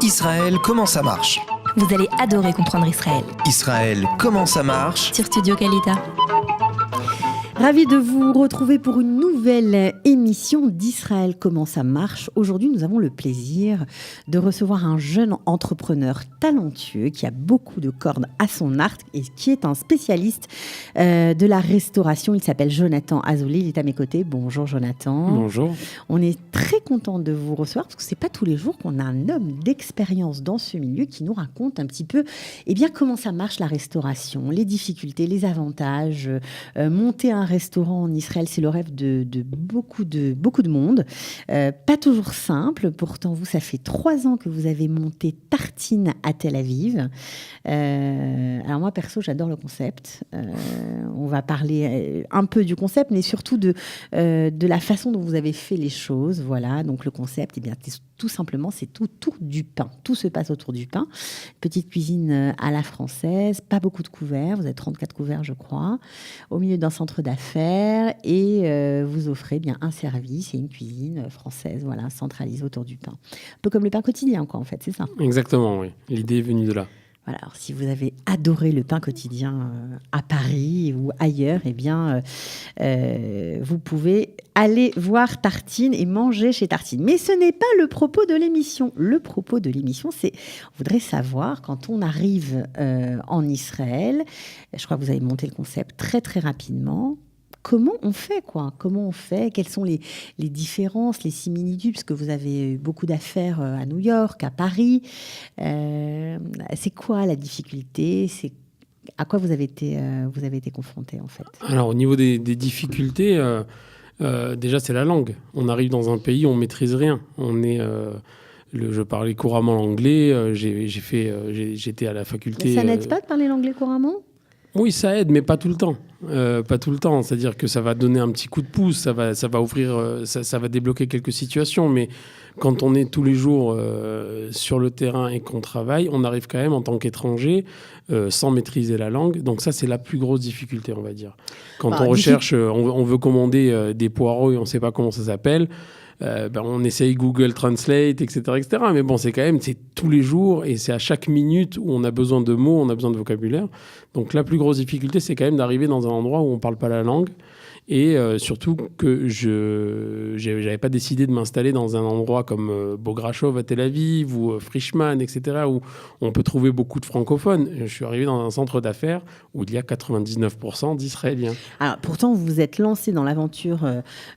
Israël, comment ça marche ? Vous allez adorer comprendre Israël. Israël, comment ça marche ? Sur Studio Kalita. Ravi de vous retrouver pour une nouvelle émission d'Israël Comment ça marche. Aujourd'hui, nous avons le plaisir de recevoir un jeune entrepreneur talentueux qui a beaucoup de cordes à son arc et qui est un spécialiste de la restauration. Il s'appelle Jonathan Azoulay, il est à mes côtés. Bonjour Jonathan. Bonjour. On est très content de vous recevoir parce que c'est pas tous les jours qu'on a un homme d'expérience dans ce milieu qui nous raconte un petit peu comment ça marche la restauration, les difficultés, les avantages, monter un restaurant en Israël, c'est le rêve de beaucoup de monde. Pas toujours simple. Pourtant, vous, ça fait 3 ans que vous avez monté Tartine à Tel Aviv. Alors moi, perso, j'adore le concept. On va parler un peu du concept, mais surtout de la façon dont vous avez fait les choses. Voilà, donc le concept, tout simplement, c'est autour du pain. Tout se passe autour du pain. Petite cuisine à la française, pas beaucoup de couverts. Vous avez 34 couverts, je crois, au milieu d'un centre d'affaires. Et vous offrez un service et une cuisine française, voilà, centralisée autour du pain. Un peu comme le pain quotidien, quoi, en fait, c'est ça. Exactement, oui. L'idée est venue de là. Voilà, alors si vous avez adoré le pain quotidien à Paris ou ailleurs, vous pouvez aller voir Tartine et manger chez Tartine. Mais ce n'est pas le propos de l'émission. Le propos de l'émission, c'est, on voudrait savoir, quand on arrive en Israël, je crois que vous avez monté le concept très très rapidement. Comment on fait, quoi ? Comment on fait ? Quelles sont les différences, les similitudes ? Parce que vous avez eu beaucoup d'affaires à New York, à Paris. C'est quoi la difficulté ? À quoi vous avez été confrontés, en fait ? Alors, au niveau des difficultés, déjà, c'est la langue. On arrive dans un pays où on ne maîtrise rien. Je parlais couramment l'anglais. J'étais à la faculté... Mais ça n'aide pas de parler l'anglais couramment ? Oui, ça aide, mais pas tout le temps. Pas tout le temps. C'est-à-dire que ça va donner un petit coup de pouce, ça va ouvrir, ça va débloquer quelques situations. Mais quand on est tous les jours sur le terrain et qu'on travaille, on arrive quand même en tant qu'étranger sans maîtriser la langue. Donc ça, c'est la plus grosse difficulté, on va dire. Quand on recherche, on veut commander des poireaux et on ne sait pas comment ça s'appelle. On essaye Google Translate, etc., etc. Mais bon, c'est tous les jours et c'est à chaque minute où on a besoin de mots, on a besoin de vocabulaire. Donc la plus grosse difficulté, c'est quand même d'arriver dans un endroit où on ne parle pas la langue. Et surtout que je n'avais pas décidé de m'installer dans un endroit comme Bograchov à Tel Aviv ou Frischmann, etc., où on peut trouver beaucoup de francophones. Je suis arrivé dans un centre d'affaires où il y a 99% d'Israéliens. Alors, pourtant, vous vous êtes lancé dans l'aventure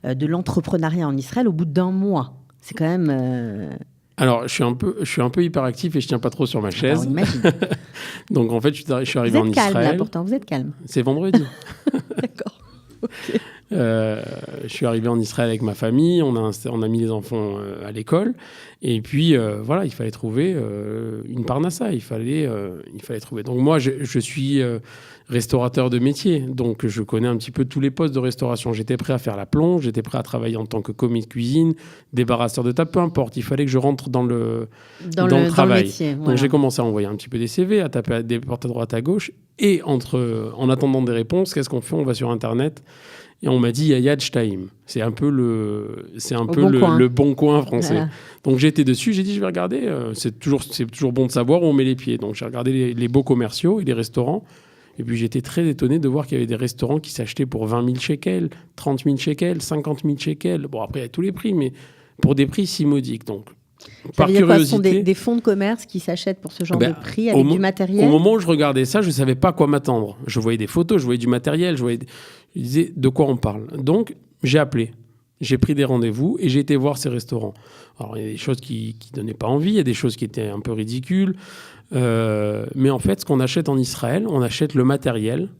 de l'entrepreneuriat en Israël au bout d'1 mois. C'est quand même... Alors, je suis un peu hyperactif et je tiens pas trop sur ma chaise. On imagine. Donc, en fait, je suis arrivé en Israël. Vous êtes calme, là, pourtant. Vous êtes calme. C'est vendredi. D'accord. Okay. Je suis arrivé en Israël avec ma famille, on a mis les enfants à l'école et puis voilà, il fallait trouver une parnassa, il fallait trouver. Donc moi je suis restaurateur de métier, donc je connais un petit peu tous les postes de restauration. J'étais prêt à faire la plonge, j'étais prêt à travailler en tant que commis de cuisine, débarrasseur de table, peu importe, il fallait que je rentre dans le travail. Dans le métier, voilà. Donc j'ai commencé à envoyer un petit peu des CV, à taper des portes à droite à gauche et en attendant des réponses, qu'est-ce qu'on fait ? On va sur Internet. Et on m'a dit Yad Shtaim. C'est un peu le bon coin français. Voilà. Donc j'étais dessus, j'ai dit je vais regarder. C'est toujours bon de savoir où on met les pieds. Donc j'ai regardé les beaux commerciaux et les restaurants. Et puis j'étais très étonné de voir qu'il y avait des restaurants qui s'achetaient pour 20 000 shekels, 30 000 shekels, 50 000 shekels. Bon, après il y a tous les prix, mais pour des prix si modiques. Donc par curiosité, ce sont des fonds de commerce qui s'achètent pour ce genre de prix avec du matériel. Au moment où je regardais ça, je ne savais pas à quoi m'attendre. Je voyais des photos, je voyais du matériel, je disais de quoi on parle. Donc, j'ai appelé, j'ai pris des rendez-vous et j'ai été voir ces restaurants. Alors, il y a des choses qui ne donnaient pas envie, il y a des choses qui étaient un peu ridicules. Mais en fait, ce qu'on achète en Israël, on achète le matériel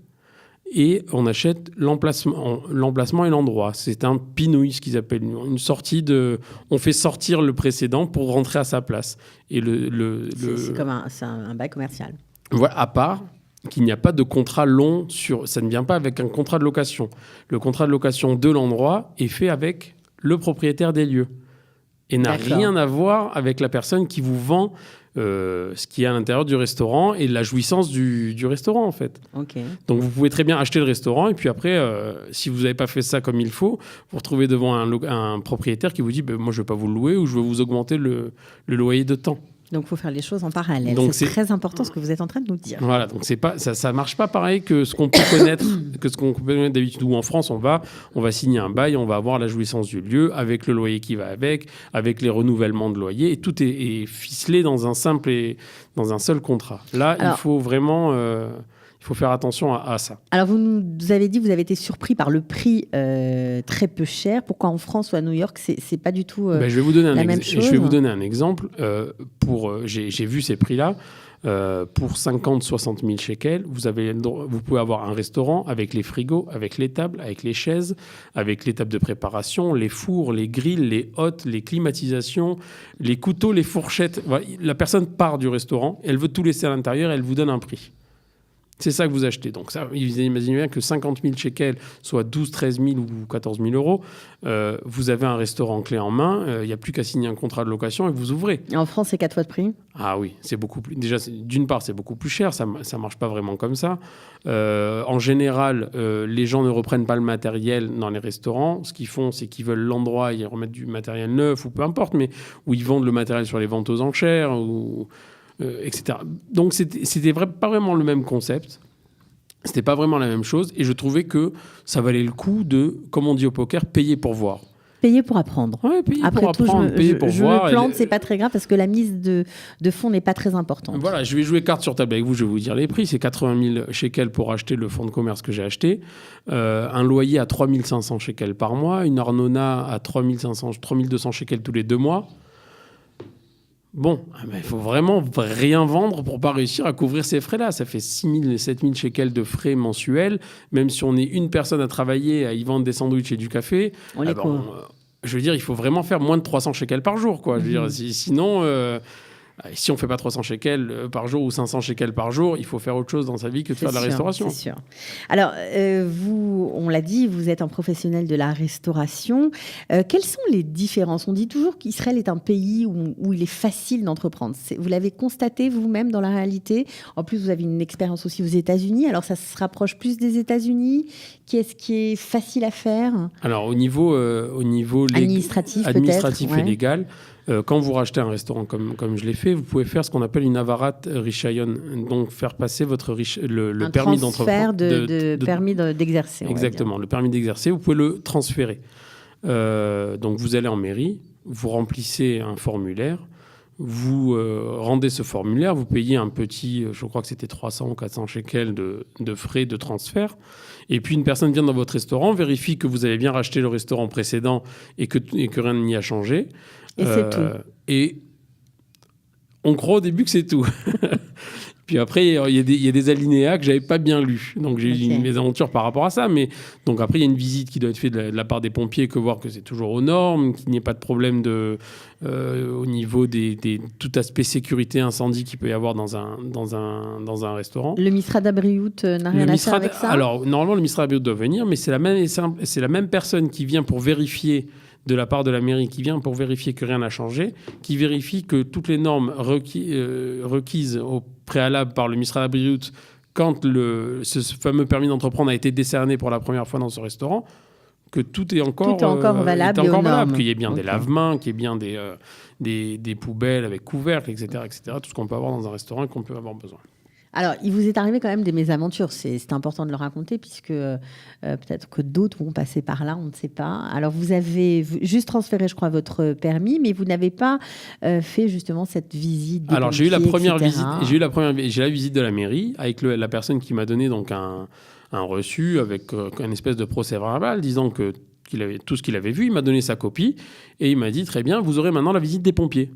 et on achète l'emplacement et l'endroit. C'est un pinouille, ce qu'ils appellent une sortie de... On fait sortir le précédent pour rentrer à sa place. Et c'est comme un bail commercial. Voilà, à part qu'il n'y a pas de contrat long ça ne vient pas avec un contrat de location. Le contrat de location de l'endroit est fait avec le propriétaire des lieux et n'a rien à voir avec la personne qui vous vend ce qui est à l'intérieur du restaurant et la jouissance du restaurant, en fait. Ok. Donc, vous pouvez très bien acheter le restaurant et puis après, si vous n'avez pas fait ça comme il faut, vous retrouvez devant un propriétaire qui vous dit moi, je ne vais pas vous le louer ou je vais vous augmenter le loyer de temps. Donc, il faut faire les choses en parallèle. Donc, c'est très important ce que vous êtes en train de nous dire. Voilà, donc ça marche pas pareil que ce qu'on peut connaître, d'habitude. Où en France, on va signer un bail, on va avoir la jouissance du lieu avec le loyer qui va avec les renouvellements de loyer, et tout est ficelé dans un seul contrat. Là, Alors, il faut vraiment il faut faire attention à ça. Alors, vous nous avez dit que vous avez été surpris par le prix très peu cher. Pourquoi en France ou à New York, c'est pas du tout Je vais vous donner la même chose. Je vais vous donner un exemple. J'ai vu ces prix-là. Pour 50-60 000 shekels, vous pouvez avoir un restaurant avec les frigos, avec les tables, avec les chaises, avec les tables de préparation, les fours, les grilles, les hottes, les climatisations, les couteaux, les fourchettes. Voilà. La personne part du restaurant, elle veut tout laisser à l'intérieur, elle vous donne un prix. C'est ça que vous achetez. Donc ça, vous imaginez bien que 50 000 shekels, soit 12, 13 000 ou 14 000 euros, vous avez un restaurant clé en main, il n'y a plus qu'à signer un contrat de location et vous ouvrez. Et en France, c'est 4 fois de prix. Ah oui, c'est beaucoup plus. Déjà, d'une part, c'est beaucoup plus cher, ça ne marche pas vraiment comme ça. En général, les gens ne reprennent pas le matériel dans les restaurants. Ce qu'ils font, c'est qu'ils veulent l'endroit, ils remettent du matériel neuf ou peu importe, mais où ils vendent le matériel sur les ventes aux enchères ou... etc. Donc, c'était pas vraiment le même concept. C'était pas vraiment la même chose. Et je trouvais que ça valait le coup de, comme on dit au poker, payer pour voir. Payer pour apprendre. Ouais, payer Après pour tout, apprendre, payer pour voir. Je me plante, c'est pas très grave parce que la mise de fonds n'est pas très importante. Voilà, je vais jouer carte sur table avec vous, je vais vous dire les prix. C'est 80 000 shekels pour acheter le fonds de commerce que j'ai acheté. Un loyer à 3 500 shekels par mois. Une arnona à 3 200 shekels tous les 2 mois. Bon, il faut vraiment rien vendre pour pas réussir à couvrir ces frais-là. Ça fait 6 000 et 7 000 shekels de frais mensuels. Même si on est une personne à travailler, à y vendre des sandwichs et du café, On les couvre. Je veux dire, il faut vraiment faire moins de 300 shekels par jour, quoi. Je veux dire, sinon, si on fait pas 300 shekels par jour ou 500 shekels par jour, il faut faire autre chose dans sa vie que de faire de la restauration. C'est sûr. Alors, vous, on l'a dit, vous êtes un professionnel de la restauration. Quelles sont les différences ? On dit toujours qu'Israël est un pays où il est facile d'entreprendre. Vous l'avez constaté vous-même dans la réalité. En plus, vous avez une expérience aussi aux États-Unis. Alors, ça se rapproche plus des États-Unis. Qu'est-ce qui est facile à faire ? Alors, au niveau administratif et légal, quand vous rachetez un restaurant comme je l'ai fait, vous pouvez faire ce qu'on appelle une avarat rishayon, donc faire passer le permis d'entreprendre. De permis d'exercer. Exactement, le permis d'exercer, vous pouvez le transférer. Donc vous allez en mairie, vous remplissez un formulaire, vous rendez ce formulaire, vous payez un petit, je crois que c'était 300 ou 400 shekels de frais de transfert. Et puis une personne vient dans votre restaurant, vérifie que vous avez bien racheté le restaurant précédent et que rien n'y a changé. Et c'est tout. Et on croit au début que c'est tout. Puis après, il y a des alinéas que j'avais pas bien lus. Donc j'ai eu une mésaventure par rapport à ça. Mais donc après, il y a une visite qui doit être faite de la part des pompiers, que voir que c'est toujours aux normes, qu'il n'y ait pas de problème au niveau des tout aspect sécurité, incendie qu'il peut y avoir dans un restaurant. Le Misrad Abriout n'a rien à faire avec ça ? Alors normalement, le Misrad Abriout doit venir, mais c'est la même personne qui vient pour vérifier, de la part de la mairie, qui vient pour vérifier que rien n'a changé, qui vérifie que toutes les normes requises au préalable par le Misrad Abriout quand ce fameux permis d'entreprendre a été décerné pour la première fois dans ce restaurant, que tout est encore valable, qu'il y ait bien des lave-mains, qu'il y ait bien des poubelles avec couvercle, etc., tout ce qu'on peut avoir dans un restaurant et qu'on peut avoir besoin. Alors, il vous est arrivé quand même des mésaventures. C'est important de le raconter puisque peut-être que d'autres vont passer par là, on ne sait pas. Alors, vous avez juste transféré, je crois, votre permis, mais vous n'avez pas fait justement cette visite des Alors, pompiers, j'ai eu la première etc. visite. J'ai la visite de la mairie avec la personne qui m'a donné donc un reçu avec un espèce de procès-verbal disant que tout ce qu'il avait vu. Il m'a donné sa copie et il m'a dit très bien, vous aurez maintenant la visite des pompiers.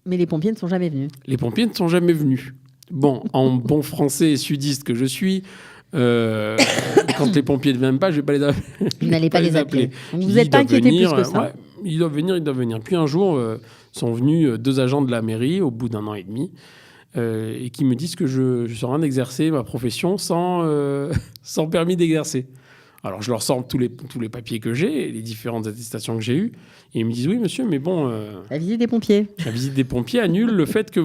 Mais les pompiers ne sont jamais venus. Les pompiers ne sont jamais venus. Bon, en bon français et sudiste que je suis, quand les pompiers ne viennent pas, je ne vais pas les appeler. Vous n'allez pas les appeler. Donc vous n'êtes pas inquiété plus que ça. Ouais, ils doivent venir. Puis un jour, sont venus 2 agents de la mairie au bout d'1 an et demi et qui me disent que je suis en train d'exercer ma profession sans permis d'exercer. Alors, je leur sors tous les papiers que j'ai, les différentes attestations que j'ai eues. Et ils me disent, oui, monsieur, mais bon... La visite des pompiers. La visite des pompiers annule le fait que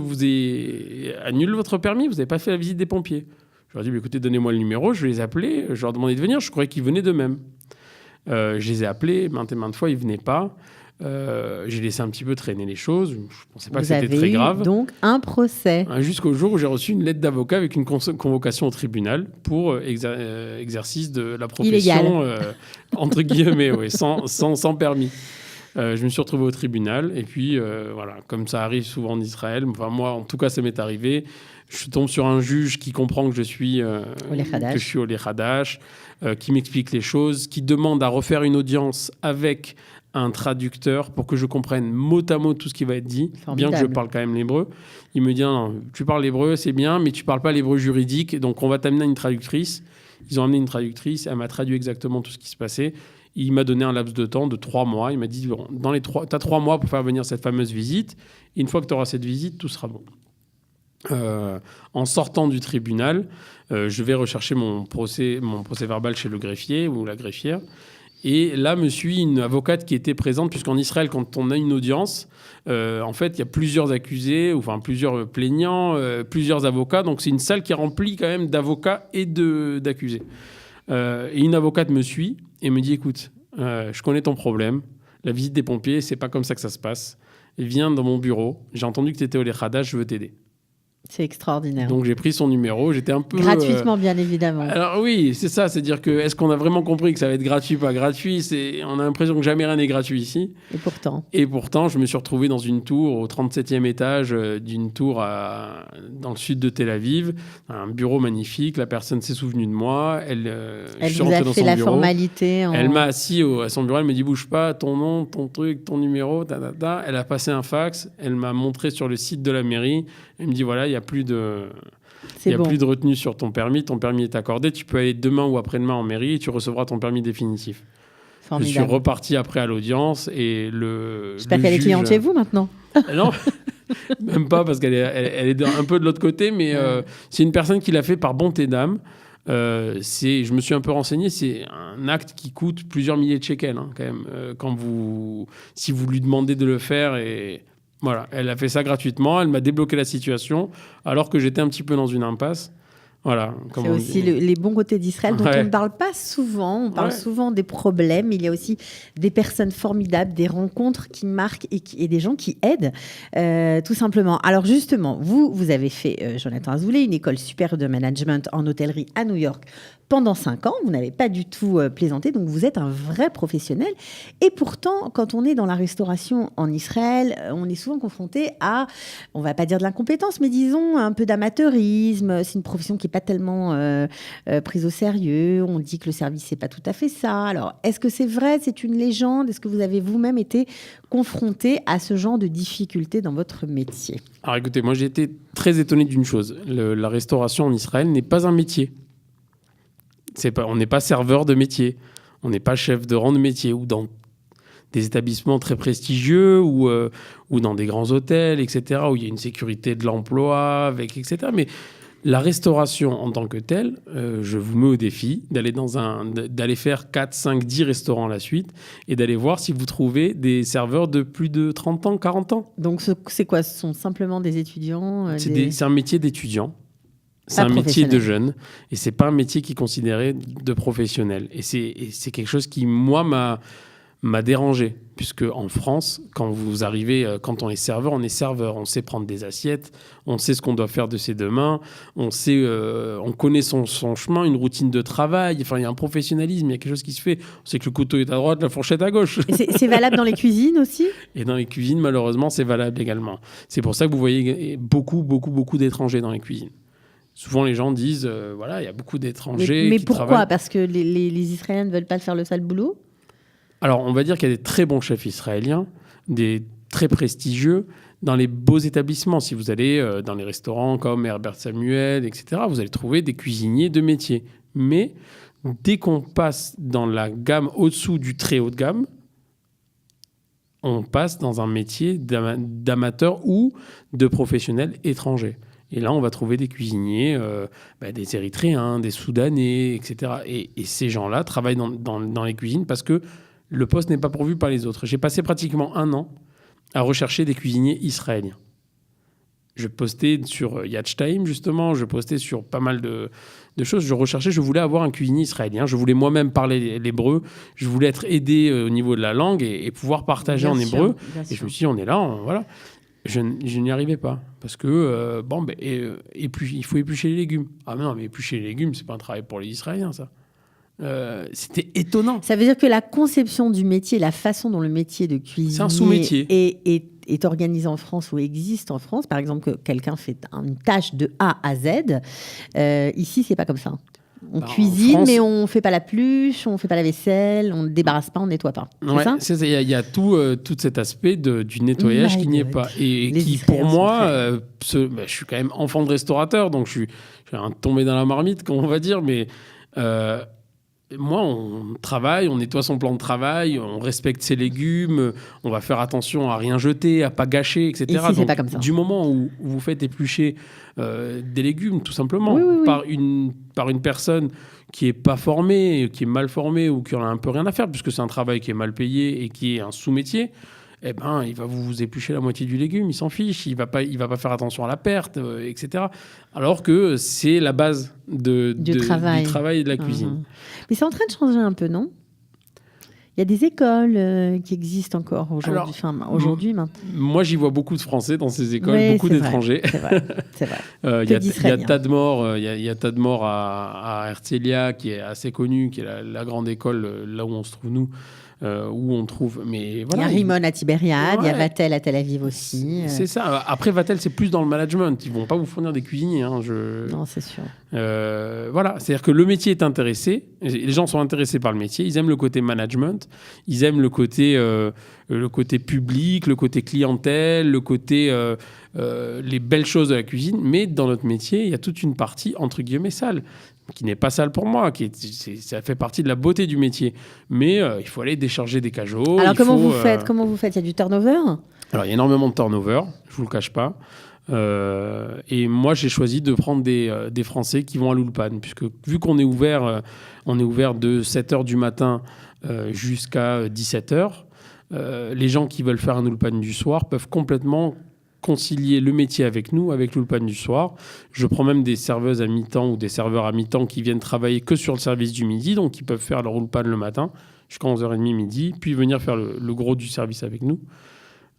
annule votre permis. Vous n'avez pas fait la visite des pompiers. Je leur ai dit, écoutez, donnez-moi le numéro. Je vais les appeler. Je leur ai demandé de venir. Je croyais qu'ils venaient d'eux-mêmes. Je les ai appelés maintes et maintes fois. Ils ne venaient pas. J'ai laissé un petit peu traîner les choses. Je ne pensais pas que c'était très grave. Vous avez donc un procès. Jusqu'au jour où j'ai reçu une lettre d'avocat avec une convocation au tribunal pour exercice de la profession, entre guillemets, ouais, sans permis. Je me suis retrouvé au tribunal et puis voilà, comme ça arrive souvent en Israël, enfin moi en tout cas ça m'est arrivé, je tombe sur un juge qui comprend que je suis au Lechadash, qui m'explique les choses, qui demande à refaire une audience avec un traducteur pour que je comprenne mot à mot tout ce qui va être dit, bien que je parle quand même l'hébreu. Il me dit non, tu parles l'hébreu, c'est bien, mais tu parles pas l'hébreu juridique, donc on va t'amener une traductrice. Ils ont amené une traductrice, elle m'a traduit exactement tout ce qui se passait. Il m'a donné un laps de temps de 3 mois. Il m'a dit, tu as 3 mois pour faire venir cette fameuse visite. Et une fois que tu auras cette visite, tout sera bon. En sortant du tribunal, je vais rechercher mon procès verbal chez le greffier ou la greffière. Et là me suit une avocate qui était présente, puisqu'en Israël, quand on a une audience, en fait, il y a plusieurs accusés, enfin plusieurs plaignants, plusieurs avocats. Donc, c'est une salle qui est remplie quand même d'avocats et d'accusés. Et une avocate me suit et me dit, écoute, je connais ton problème. La visite des pompiers, c'est pas comme ça que ça se passe. Et viens dans mon bureau. J'ai entendu que tu étais au Lechadash, je veux t'aider. C'est extraordinaire. Donc j'ai pris son numéro, j'étais un peu... Gratuitement, bien évidemment. Alors oui, c'est ça, c'est-à-dire que est-ce qu'on a vraiment compris que ça va être gratuit, pas gratuit? On a l'impression que jamais rien n'est gratuit ici. Et pourtant, je me suis retrouvé dans une tour, au 37e étage d'une tour dans le sud de Tel Aviv, un bureau magnifique, la personne s'est souvenue de moi, elle vous a fait la formalité. Elle m'a assis à son bureau, elle me dit bouge pas, ton nom, ton truc, ton numéro, Elle a passé un fax, elle m'a montré sur le site de la mairie, elle me dit voilà, il n'y a plus de retenue sur ton permis est accordé, tu peux aller demain ou après-demain en mairie et tu recevras ton permis définitif. Formidable. Je suis reparti après à l'audience et J'espère qu'elle est cliente chez vous maintenant. Non, même pas, parce qu'elle est un peu de l'autre côté, mais c'est une personne qui l'a fait par bonté d'âme. Je me suis un peu renseigné, c'est un acte qui coûte plusieurs milliers de shekels quand même, si vous lui demandez de le faire. Et voilà, elle a fait ça gratuitement, elle m'a débloqué la situation alors que j'étais un petit peu dans une impasse. Voilà, c'est aussi les bons côtés d'Israël dont on ne parle pas souvent. On parle souvent des problèmes. Il y a aussi des personnes formidables, des rencontres qui marquent et des gens qui aident, tout simplement. Alors justement, vous avez fait, Jonathan Azoulay, une école supérieure de management en hôtellerie à New York pendant 5 ans. Vous n'avez pas du tout plaisanté, donc vous êtes un vrai professionnel. Et pourtant, quand on est dans la restauration en Israël, on est souvent confronté à, on ne va pas dire de l'incompétence, mais disons un peu d'amateurisme. C'est une profession qui n'est pas tellement prise au sérieux. On dit que le service, c'est pas tout à fait ça. Alors, est-ce que c'est vrai? C'est une légende? Est-ce que vous avez vous-même été confronté à ce genre de difficultés dans votre métier? Alors écoutez, moi j'ai été très étonné d'une chose. La restauration en Israël n'est pas un métier. On n'est pas serveur de métier. On n'est pas chef de rang de métier ou dans des établissements très prestigieux ou dans des grands hôtels, etc., où il y a une sécurité de l'emploi, etc. Mais la restauration en tant que telle, je vous mets au défi d'aller faire 4, 5, 10 restaurants à la suite et d'aller voir si vous trouvez des serveurs de plus de 30 ans, 40 ans. Donc, c'est quoi? Ce sont simplement des étudiants C'est un métier d'étudiant. C'est un métier de jeune et c'est pas un métier qui est considéré de professionnel. Et c'est quelque chose qui, moi, m'a dérangé. Puisque en France, quand vous arrivez, quand on est serveur, on sait prendre des assiettes, on sait ce qu'on doit faire de ses deux mains, on connaît son chemin, une routine de travail. Enfin, il y a un professionnalisme, il y a quelque chose qui se fait. On sait que le couteau est à droite, la fourchette à gauche. Et c'est valable dans les cuisines aussi? Et dans les cuisines, malheureusement, c'est valable également. C'est pour ça que vous voyez beaucoup, beaucoup, beaucoup d'étrangers dans les cuisines. Souvent, les gens disent, voilà, il y a beaucoup d'étrangers mais qui pourquoi travaillent. Parce que les Israéliens ne veulent pas faire le sale boulot? Alors, on va dire qu'il y a des très bons chefs israéliens, des très prestigieux, dans les beaux établissements. Si vous allez dans les restaurants comme Herbert Samuel, etc., vous allez trouver des cuisiniers de métier. Mais dès qu'on passe dans la gamme au-dessous du très haut de gamme, on passe dans un métier d'amateur ou de professionnel étranger. Et là, on va trouver des cuisiniers, des Érythréens, des Soudanais, etc. Et ces gens-là travaillent dans les cuisines parce que le poste n'est pas pourvu par les autres. J'ai passé pratiquement 1 an à rechercher des cuisiniers israéliens. Je postais sur Yatch-Time, justement, je postais sur pas mal de choses. Je recherchais, je voulais avoir un cuisinier israélien. Je voulais moi-même parler l'hébreu. Je voulais être aidé au niveau de la langue et pouvoir partager en hébreu. Et je me suis dit, on est là, voilà. Je n'y arrivais pas. Parce que, il faut éplucher les légumes. Ah non, mais éplucher les légumes, c'est pas un travail pour les Israéliens, ça. C'était étonnant. Ça veut dire que la conception du métier, la façon dont le métier de cuisinier c'est un sous-métier. est organisé en France ou existe en France, par exemple que quelqu'un fait une tâche de A à Z, ici c'est pas comme ça. On cuisine, France, mais on fait pas la pluche, on fait pas la vaisse-, on ne débarrasse pas, on nettoie pas. C'est ça. Il y a tout cet aspect du nettoyage qui n'y est pas. Et qui, pour moi, je suis quand même enfant de restaurateur, donc je suis tombé dans la marmite, comme on va dire, mais moi, on travaille, on nettoie son plan de travail, on respecte ses légumes, on va faire attention à rien jeter, à pas gâcher, etc. Ici, c'est pas comme ça. Du moment où vous faites éplucher des légumes, tout simplement, par une personne qui est pas formée, qui est mal formée ou qui en a un peu rien à faire, puisque c'est un travail qui est mal payé et qui est un sous-métier, il va vous éplucher la moitié du légume, il s'en fiche, il va pas faire attention à la perte, etc. Alors que c'est la base du travail et de la cuisine. Mais c'est en train de changer un peu, non ? Il y a des écoles qui existent encore aujourd'hui. Moi, j'y vois beaucoup de Français dans ces écoles, beaucoup d'étrangers. C'est vrai. Il y a Tadmor, il y a Tadmor à Herzliya, qui est assez connu, qui est la grande école, là où on se trouve nous. Où on trouve. Mais voilà, il y a Rimon à Tibériade, il y a Vatel à Tel Aviv aussi. C'est ça. Après, Vatel, c'est plus dans le management. Ils ne vont pas vous fournir des cuisiniers. Non, c'est sûr. Voilà. C'est-à-dire que le métier est intéressé. Les gens sont intéressés par le métier. Ils aiment le côté management. Ils aiment le côté public, le côté clientèle, le côté les belles choses de la cuisine. Mais dans notre métier, il y a toute une partie, entre guillemets, sale, qui n'est pas sale pour moi, ça fait partie de la beauté du métier. Mais il faut aller décharger des cajots. Alors comment vous faites ? Il y a du turnover ? Alors il y a énormément de turnover, je vous le cache pas. Et moi j'ai choisi de prendre des Français qui vont à l'Ulpan, puisque vu qu'on est ouvert de 7h du matin jusqu'à 17h, les gens qui veulent faire un Ulpan du soir peuvent complètement concilier le métier avec nous, avec l'Ulpan du soir. Je prends même des serveuses à mi-temps ou des serveurs à mi-temps qui viennent travailler que sur le service du midi, donc ils peuvent faire leur Ulpan le matin jusqu'à 11h30 midi, puis venir faire le gros du service avec nous.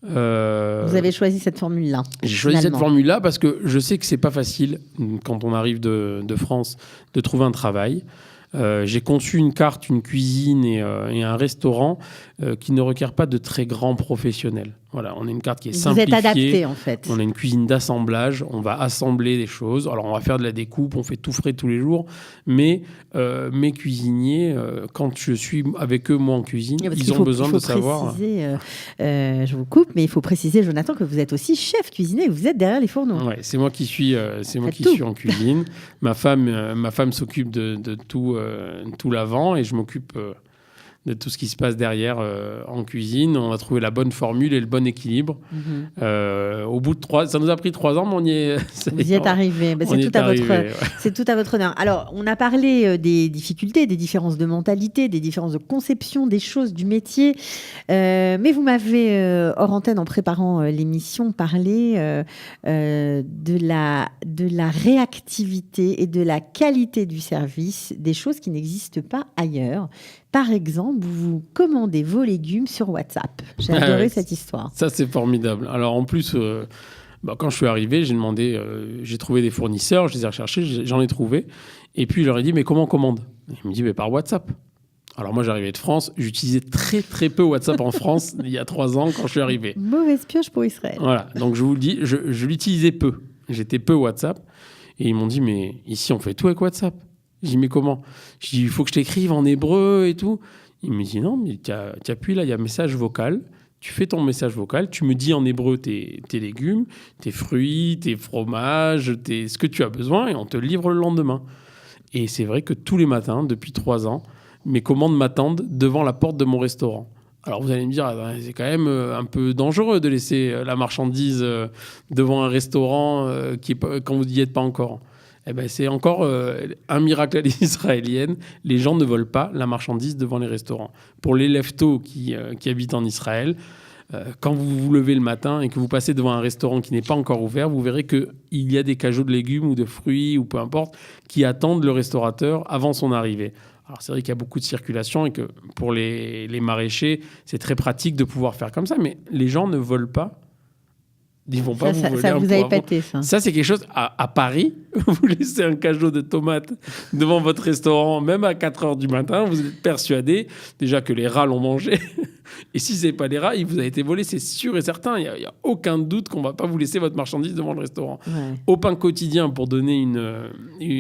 Vous avez choisi cette formule-là. J'ai choisi cette formule-là parce que je sais que c'est pas facile quand on arrive de France de trouver un travail. J'ai conçu une carte, une cuisine et un restaurant qui ne requiert pas de très grands professionnels. Voilà, on a une carte qui est simplifiée. Vous êtes adapté, en fait. On a une cuisine d'assemblage. On va assembler des choses. Alors, on va faire de la découpe. On fait tout frais tous les jours. Mais mes cuisiniers, quand je suis avec eux, moi, en cuisine, ils ont besoin de savoir... je vous coupe, mais il faut préciser, Jonathan, que vous êtes aussi chef cuisinier. Vous êtes derrière les fourneaux. Ouais, c'est moi qui suis en cuisine. Ma femme s'occupe de tout l'avant et je m'occupe... de tout ce qui se passe derrière en cuisine. On a trouvé la bonne formule et le bon équilibre. Au bout de 3... Ça nous a pris 3 ans, mais on y est... Vous y êtes arrivé. C'est tout à votre honneur. Alors, on a parlé des difficultés, des différences de mentalité, des différences de conception des choses, du métier. Mais vous m'avez, hors antenne, en préparant l'émission, parlé de la réactivité et de la qualité du service, des choses qui n'existent pas ailleurs. Par exemple, vous commandez vos légumes sur WhatsApp. J'ai adoré cette histoire. Ça, c'est formidable. Alors, en plus, quand je suis arrivé, j'ai trouvé des fournisseurs, je les ai recherchés, j'en ai trouvé. Et puis, je leur ai dit, mais comment on commande ? Ils me disent, mais par WhatsApp. Alors, moi, j'arrivais de France. J'utilisais très, très peu WhatsApp en France, il y a 3 ans, quand je suis arrivé. Mauvaise pioche pour Israël. Voilà. Donc, je vous le dis, je l'utilisais peu. J'étais peu WhatsApp. Et ils m'ont dit, mais ici, on fait tout avec WhatsApp. J'ai dit, mais comment ? J'ai dit, il faut que je t'écrive en hébreu et tout. Il me dit, non, mais tu appuies là, il y a message vocal. Tu fais ton message vocal, tu me dis en hébreu tes légumes, tes fruits, tes fromages, ce que tu as besoin et on te livre le lendemain. Et c'est vrai que tous les matins, depuis 3 ans, mes commandes m'attendent devant la porte de mon restaurant. Alors vous allez me dire, c'est quand même un peu dangereux de laisser la marchandise devant un restaurant quand vous n'y êtes pas encore. Eh ben, c'est encore un miracle à l'israélienne. Les gens ne volent pas la marchandise devant les restaurants. Pour les leftos qui habitent en Israël, quand vous vous levez le matin et que vous passez devant un restaurant qui n'est pas encore ouvert, vous verrez qu'il y a des cajots de légumes ou de fruits ou peu importe qui attendent le restaurateur avant son arrivée. Alors c'est vrai qu'il y a beaucoup de circulation et que pour les maraîchers, c'est très pratique de pouvoir faire comme ça. Mais les gens ne volent pas. Ils vont pas vous voler ça un vous a poivron. épaté, ça. Ça, c'est quelque chose... À Paris, vous laissez un cajot de tomates devant votre restaurant, même à 4 heures du matin, vous êtes persuadé déjà que les rats l'ont mangé. Et si ce n'est pas les rats, il vous a été volé, c'est sûr et certain. Il n'y a aucun doute qu'on ne va pas vous laisser votre marchandise devant le restaurant. Ouais. Au pain quotidien, pour donner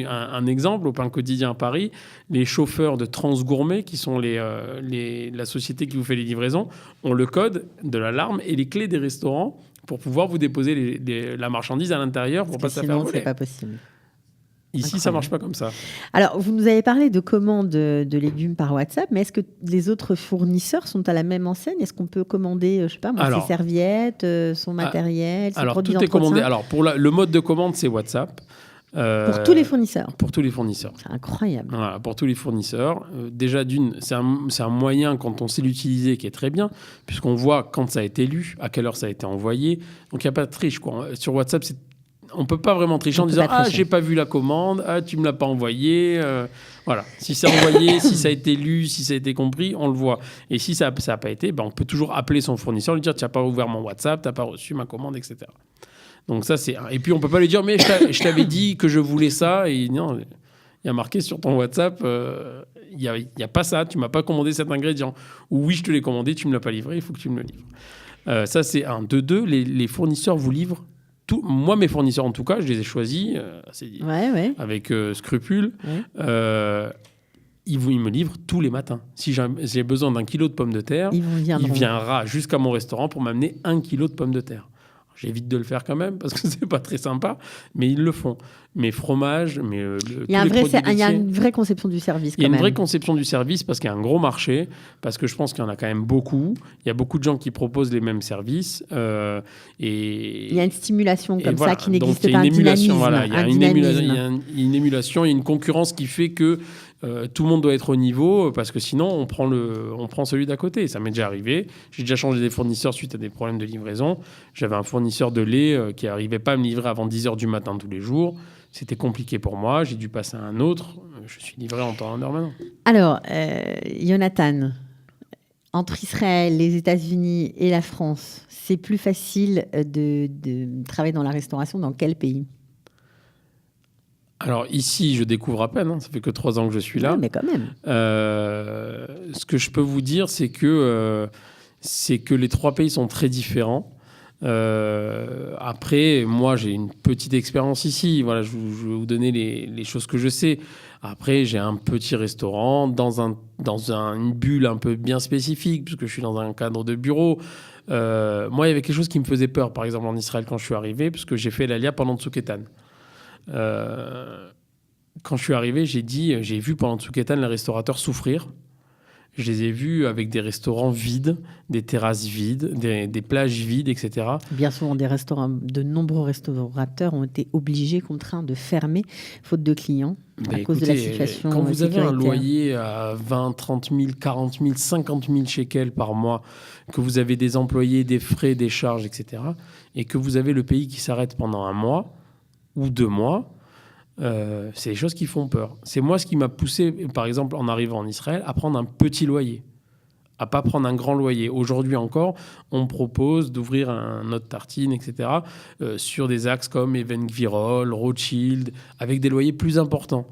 un exemple, au pain quotidien à Paris, les chauffeurs de Transgourmet, qui sont la société qui vous fait les livraisons, ont le code de l'alarme et les clés des restaurants pour pouvoir vous déposer la marchandise à l'intérieur pour Parce pas que se la faire sinon, voler. c'est pas possible. Ici, Incroyable. ça marche pas comme ça. Alors, vous nous avez parlé de commandes de légumes par WhatsApp, mais est-ce que les autres fournisseurs sont à la même enseigne? Est-ce qu'on peut commander, je sais pas, ses serviettes, son matériel, ses Alors, produits tout est d'entretien? commandé. Alors, pour le mode de commande, c'est WhatsApp. Pour tous les fournisseurs. Pour tous les fournisseurs. C'est incroyable. Voilà, pour tous les fournisseurs. Déjà, c'est un moyen, quand on sait l'utiliser, qui est très bien, puisqu'on voit quand ça a été lu, à quelle heure ça a été envoyé. Donc, il n'y a pas de triche, quoi. Sur WhatsApp, on ne peut pas vraiment tricher en disant « Ah, j'ai pas vu la commande. Ah, tu me l'as pas envoyé. » Voilà. Si c'est envoyé, si ça a été lu, si ça a été compris, on le voit. Et si ça n'a pas été, on peut toujours appeler son fournisseur, lui dire « Tu n'as pas ouvert mon WhatsApp, tu n'as pas reçu ma commande, etc. » Donc ça, c'est... Et puis, on ne peut pas lui dire « Mais je t'avais dit que je voulais ça. » Et non, il y a marqué sur ton WhatsApp il n'y a pas ça, tu ne m'as pas commandé cet ingrédient. Ou oui, je te l'ai commandé, tu ne me l'as pas livré, il faut que tu me le livres. Ça, c'est un. De deux, les fournisseurs vous livrent tout. Moi, mes fournisseurs, en tout cas, je les ai choisis avec scrupule. Ouais. Ils me livrent tous les matins. Si j'ai besoin d'un kilo de pommes de terre, il viendra jusqu'à mon restaurant pour m'amener 1 kilo de pommes de terre. J'évite de le faire quand même parce que c'est pas très sympa, mais ils le font. Mes fromages, il y a une vraie conception du service. Il y a une vraie conception du service parce qu'il y a un gros marché, parce que je pense qu'il y en a quand même beaucoup. Il y a beaucoup de gens qui proposent les mêmes services. Et il y a une stimulation comme ça qui n'existe pas. Un dynamisme. Voilà, il y a une émulation, il y a une concurrence qui fait que tout le monde doit être au niveau parce que sinon on prend celui d'à côté. Ça m'est déjà arrivé. J'ai déjà changé des fournisseurs suite à des problèmes de livraison. J'avais un fournisseur de lait qui n'arrivait pas à me livrer avant 10h du matin tous les jours. C'était compliqué pour moi. J'ai dû passer à un autre. Je suis livré en temps en heure maintenant. Alors, Jonathan, entre Israël, les États-Unis et la France, c'est plus facile de travailler dans la restauration dans quel pays ? Alors ici, je découvre à peine. Ça fait que 3 ans que je suis là. Ouais, mais quand même. Ce que je peux vous dire, c'est que les 3 pays sont très différents. Après, moi, j'ai une petite expérience ici. Voilà, je vais vous donner les choses que je sais. Après, j'ai un petit restaurant dans une bulle un peu bien spécifique, puisque je suis dans un cadre de bureau. Moi, il y avait quelque chose qui me faisait peur, par exemple, en Israël, quand je suis arrivé, parce que j'ai fait l'Alia pendant Tzuk Eitan. Quand je suis arrivé, j'ai vu pendant Tzuk Eitan les restaurateurs souffrir. Je les ai vus avec des restaurants vides, des terrasses vides, des plages vides, etc. Bien souvent, de nombreux restaurateurs ont été contraints de fermer, faute de clients, cause de la situation. Quand vous avez un loyer à 20, 30 000, 40 000, 50 000 shekels par mois, que vous avez des employés, des frais, des charges, etc., et que vous avez le pays qui s'arrête pendant 1 mois ou 2 mois, c'est des choses qui font peur. C'est moi ce qui m'a poussé, par exemple, en arrivant en Israël, à prendre un petit loyer, à pas prendre un grand loyer. Aujourd'hui encore, on me propose d'ouvrir un autre tartine, etc., sur des axes comme Even Gvirol, Rothschild, avec des loyers plus importants.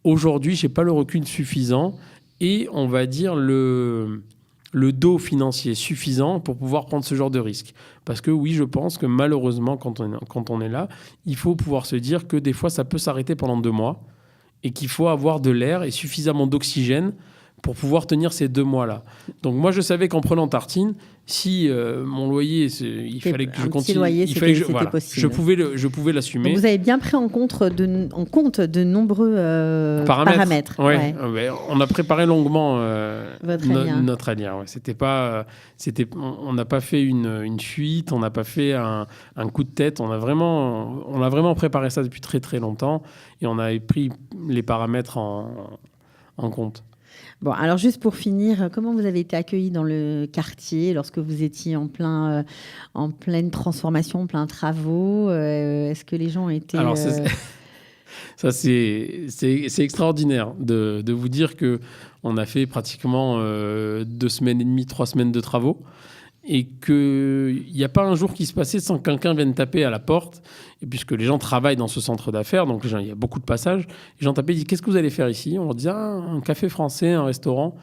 Aujourd'hui, je n'ai pas le recul suffisant et, on va dire, le dos financier suffisant pour pouvoir prendre ce genre de risque. Parce que oui, je pense que malheureusement, quand on est là, il faut pouvoir se dire que des fois, ça peut s'arrêter pendant 2 mois et qu'il faut avoir de l'air et suffisamment d'oxygène pour pouvoir tenir ces 2 mois-là. Donc moi, je savais qu'en prenant tartine, si mon loyer, il fallait que je continue, loyer, il fallait que c'était voilà, possible. je pouvais l'assumer. Donc vous avez bien pris en compte de nombreux paramètres. Ouais. On a préparé longuement Votre Alia. Ouais. On n'a pas fait une fuite, on n'a pas fait un coup de tête. On a vraiment préparé ça depuis très très longtemps et on avait pris les paramètres en compte. Bon, alors juste pour finir, comment vous avez été accueillis dans le quartier lorsque vous étiez en pleine transformation, en plein travaux Est-ce que les gens ont été... Alors, ça, c'est extraordinaire de vous dire qu'on a fait pratiquement 2 semaines et demie, 3 semaines de travaux et qu'il n'y a pas un jour qui se passait sans que quelqu'un vienne taper à la porte. Et puisque les gens travaillent dans ce centre d'affaires, donc il y a beaucoup de passages, les gens tapaient et disent « Qu'est-ce que vous allez faire ici ?» On leur dit « un café français, un restaurant. »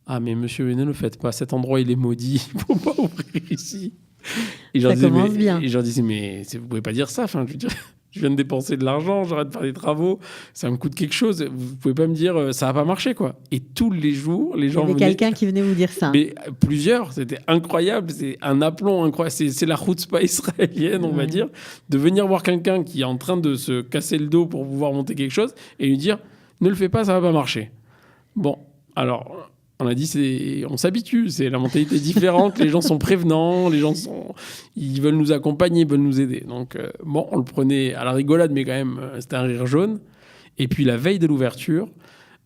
« Ah, mais monsieur, ne le faites pas. Cet endroit, il est maudit. Il ne faut pas ouvrir ici. » Et ça commence bien. Et je leur disais « Mais vous ne pouvez pas dire ça. Enfin, je veux dire, je viens de dépenser de l'argent, j'arrête de faire des travaux, ça me coûte quelque chose. Vous ne pouvez pas me dire ça va pas marcher, quoi. » Et tous les jours, les gens venaient... Il y avait quelqu'un qui venait vous dire ça. Mais plusieurs, c'était incroyable. C'est un aplomb incroyable. C'est la chutzpah israélienne, on va dire, de venir voir quelqu'un qui est en train de se casser le dos pour pouvoir monter quelque chose et lui dire « Ne le fais pas, ça va pas marcher. » Bon, alors... On a dit, on s'habitue, c'est la mentalité différente, les gens sont prévenants, ils veulent nous accompagner, ils veulent nous aider. Donc, on le prenait à la rigolade, mais quand même, c'était un rire jaune. Et puis, la veille de l'ouverture,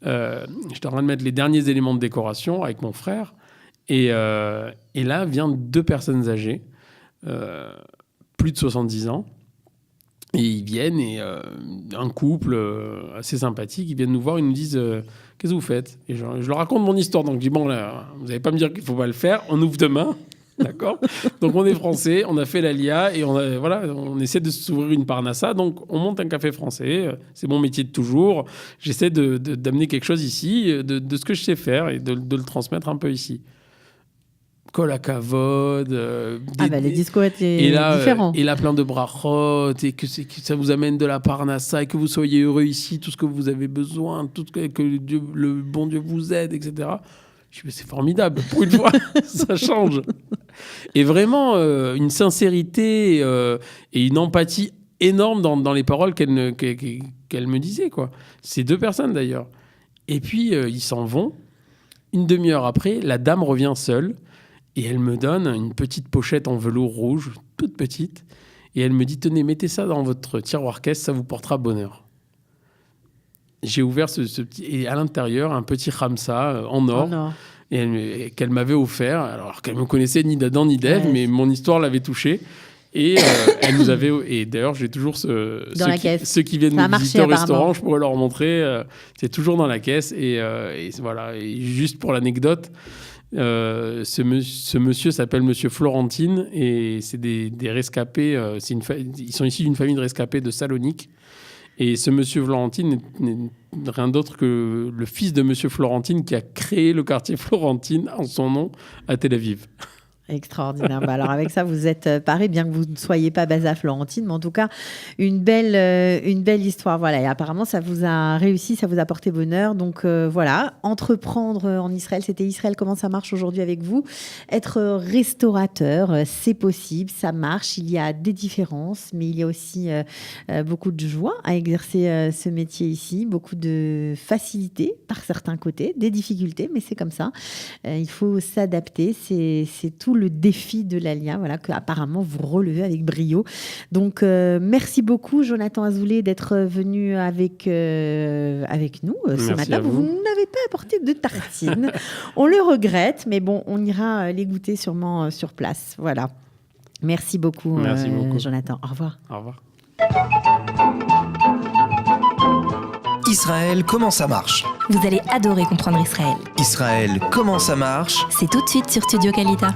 j'étais en train de mettre les derniers éléments de décoration avec mon frère. Et là, viennent 2 personnes âgées, plus de 70 ans. Et ils viennent, et un couple assez sympathique, ils viennent nous voir, ils nous disent qu'est-ce que vous faites ? Et je leur raconte mon histoire. Donc je dis bon, là, vous n'allez pas me dire qu'il ne faut pas le faire, on ouvre demain. D'accord ? Donc on est français, on a fait l'Alia et on essaie de s'ouvrir une parnassa. Donc on monte un café français, c'est mon métier de toujours. J'essaie d'amener quelque chose ici, de ce que je sais faire et de le transmettre un peu ici. Kol hakavod, les discours étaient différents. Et là, plein de brachot, et que ça vous amène de la parnassa, et que vous soyez heureux ici, tout ce que vous avez besoin, que le bon Dieu vous aide, etc. Je dis, c'est formidable, pour une fois, ça change. Et vraiment, une sincérité et une empathie énorme dans les paroles qu'elle me disait, quoi. Ces 2 personnes, d'ailleurs. Et puis, ils s'en vont. Une demi-heure après, la dame revient seule. Et elle me donne une petite pochette en velours rouge, toute petite. Et elle me dit, tenez, mettez ça dans votre tiroir caisse, ça vous portera bonheur. J'ai ouvert ce petit... Et à l'intérieur, un petit khamsa en or. Et qu'elle m'avait offert, alors qu'elle me connaissait ni d'Adam ni d'Ève, mais mon histoire l'avait touchée. Et elle nous avait... Et d'ailleurs, j'ai toujours ceux qui viennent nous visiter au restaurant, je pourrais leur montrer. C'est toujours dans la caisse. Et voilà. Et juste pour l'anecdote... ce monsieur s'appelle Monsieur Florentine et c'est des rescapés. Ils sont issus d'une famille de rescapés de Salonique. Et ce Monsieur Florentine n'est rien d'autre que le fils de Monsieur Florentine qui a créé le quartier Florentine en son nom à Tel Aviv. Extraordinaire. Alors avec ça, vous êtes paré, bien que vous ne soyez pas basé à Florentine, mais en tout cas, une belle histoire. Voilà. Et apparemment, ça vous a réussi, ça vous a porté bonheur. Donc voilà, entreprendre en Israël, c'était Israël, comment ça marche aujourd'hui avec vous. Être restaurateur, c'est possible, ça marche. Il y a des différences, mais il y a aussi beaucoup de joie à exercer ce métier ici, beaucoup de facilité par certains côtés, des difficultés, mais c'est comme ça. Il faut s'adapter, c'est tout le défi de l'Alia, voilà, que apparemment vous relevez avec brio. Donc, merci beaucoup, Jonathan Azoulay, d'être venu avec nous ce matin. Vous n'avez pas apporté de tartines. On le regrette, mais bon, on ira les goûter sûrement sur place. Voilà. Merci beaucoup, Jonathan. Au revoir. Au revoir. Israël, comment ça marche ? Vous allez adorer comprendre Israël. Israël, comment ça marche ? C'est tout de suite sur Studio Kalita.